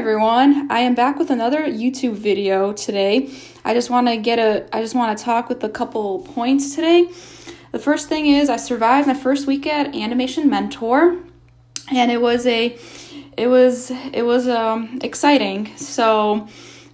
everyone. I am back with another YouTube video today. I just want to talk with a couple points today. The first thing is I survived my first week at Animation Mentor, and it was exciting. So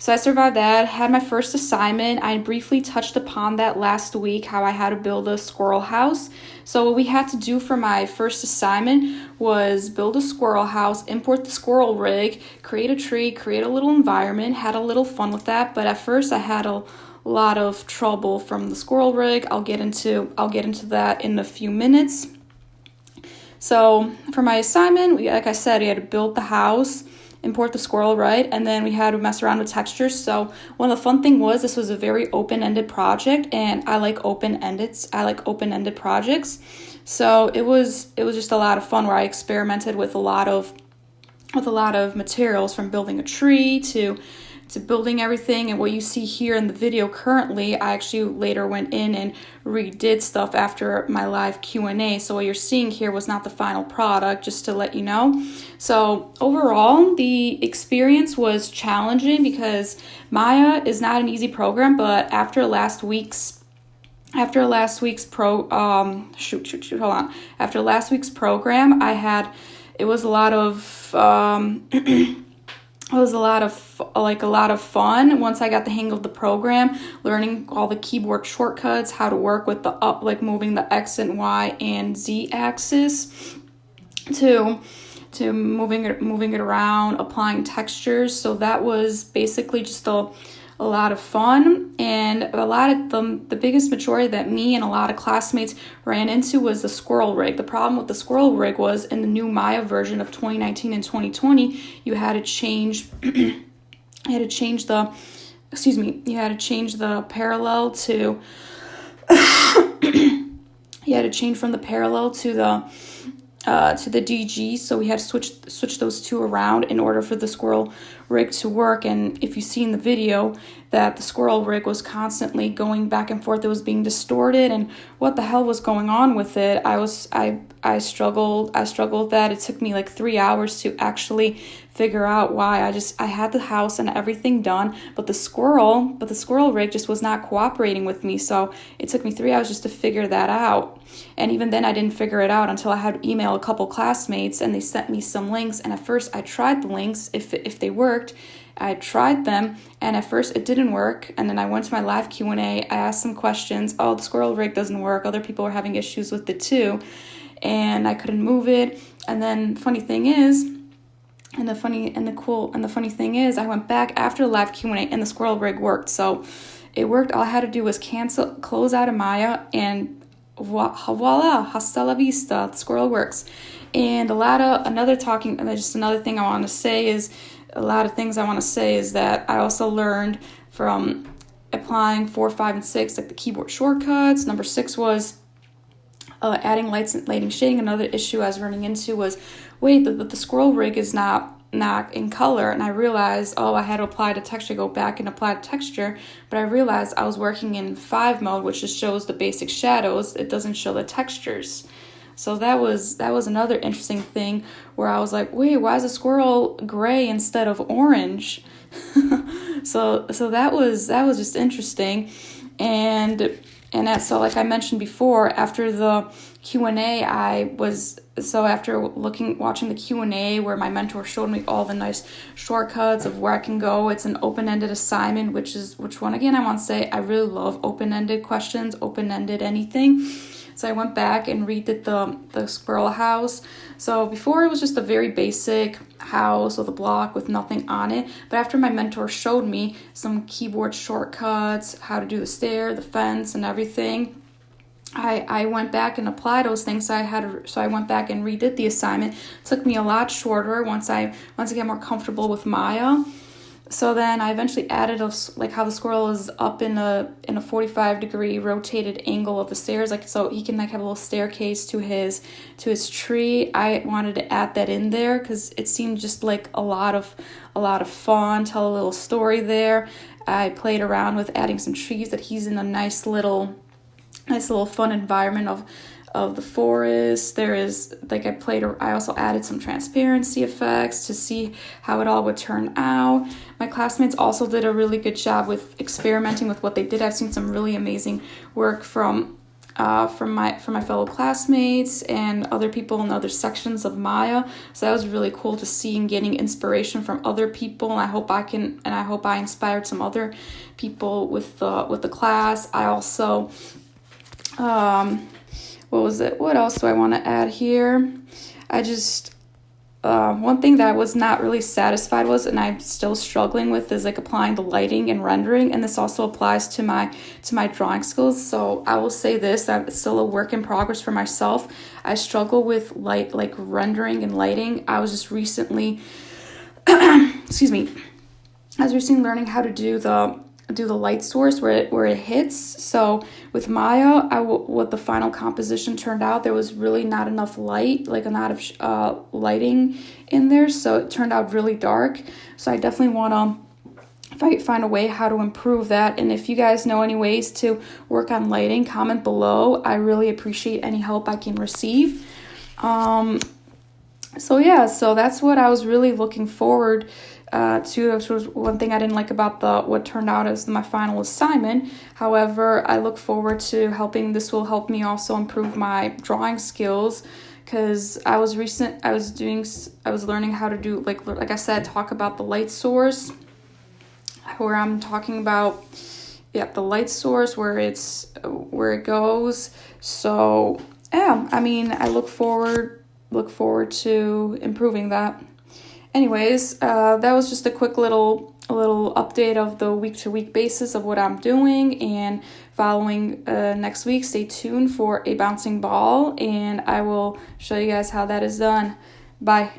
I survived that, had my first assignment. I briefly touched upon that last week, how I had to build a squirrel house. So what we had to do for my first assignment was build a squirrel house, import the squirrel rig, create a tree, create a little environment, had a little fun with that. But at first I had a lot of trouble from the squirrel rig. I'll get into that in a few minutes. So for my assignment, like I said, we had to build the house, import the squirrel, right? And then we had to mess around with textures. So one of the fun thing was this was a very open-ended project, and I like open-ended projects. So it was just a lot of fun where I experimented with a lot of materials, from building a tree to building everything. And what you see here in the video currently, I actually later went in and redid stuff after my live Q&A. So what you're seeing here was not the final product, just to let you know. So overall, the experience was challenging because Maya is not an easy program, but after last week's program, it was a lot of fun once I got the hang of the program, learning all the keyboard shortcuts, how to work with the moving the X and Y and Z axis, to moving it around, applying textures. So that was basically just a lot of fun. And a lot of the biggest majority that me and a lot of classmates ran into was the squirrel rig. The problem with the squirrel rig was in the new Maya version of 2019 and 2020, you had to change the parallel to you had to change from the parallel to the DG, so we had to switch those two around in order for the squirrel rig to work. And if you see in the video that the squirrel rig was constantly going back and forth, it was being distorted, and what the hell was going on with it? I struggled with that. It took me like 3 hours to actually figure out why. I had the house and everything done, but the squirrel rig just was not cooperating with me. So it took me 3 hours just to figure that out. And even then I didn't figure it out until I had to email a couple classmates, and they sent me some links. And at first I tried the links, if they worked. I tried them, and at first it didn't work. And then I went to my live Q&A. I asked some questions. Oh, the squirrel rig doesn't work. Other people are having issues with it too, and I couldn't move it. And then the funny thing is, I went back after the live Q&A, and the squirrel rig worked. So it worked. All I had to do was close out of Maya, and voila, hasta la vista, the squirrel works. And another thing I want to say is, a lot of things I want to say is that I also learned from applying 4, 5, and 6, like the keyboard shortcuts. Number 6 was adding lighting shading. Another issue I was running into was, the squirrel rig is not in color, and I realized, I had to apply the texture, go back and apply the texture, but I realized I was working in 5 mode, which just shows the basic shadows. It doesn't show the textures. So that was another interesting thing where I was like, wait, why is the squirrel gray instead of orange? so that was just interesting. And so like I mentioned before, after the Q&A, after watching the Q&A where my mentor showed me all the nice shortcuts of where I can go. It's an open-ended assignment, which one again, I want to say I really love open-ended questions, open-ended anything. So I went back and redid the squirrel house. So before it was just a very basic house with a block with nothing on it. But after my mentor showed me some keyboard shortcuts, how to do the stair, the fence, and everything, I went back and applied those things. So I went back and redid the assignment. It took me a lot shorter once I got more comfortable with Maya. So then I eventually added how the squirrel is up in a 45-degree rotated angle of the stairs, so he can have a little staircase to his tree. I wanted to add that in there because it seemed just like a lot of fun. Tell a little story there. I played around with adding some trees that he's in a nice little fun environment of the forest. There is, like, I also added some transparency effects to see how it all would turn out. My classmates also did a really good job with experimenting with what they did. I've seen some really amazing work from my fellow classmates and other people in other sections of Maya. So that was really cool to see and getting inspiration from other people. And I hope I inspired some other people with the class. I also, what else do I want to add here? One thing that I was not really satisfied with, and I'm still struggling with, is like applying the lighting and rendering, and this also applies to my drawing skills. So I will say this, that it's still a work in progress for myself. I struggle with like rendering and lighting. I was just recently excuse me, I was recently learning how to do the light source where it hits. So with Maya, what the final composition turned out, there was really not enough light, like not enough lighting in there, so it turned out really dark. So I definitely want to find a way how to improve that. And if you guys know any ways to work on lighting, comment below. I really appreciate any help I can receive. So that's what I was really looking forward to. This was one thing I didn't like about what turned out as my final assignment. However, I look forward to this will help me also improve my drawing skills, because I was learning how to do, like I said, talk about the light source, where I'm talking about the light source, where it goes. So I mean, I look forward to improving that. Anyways, that was just a quick little update of the week-to-week basis of what I'm doing. And following next week, stay tuned for a bouncing ball, and I will show you guys how that is done. Bye.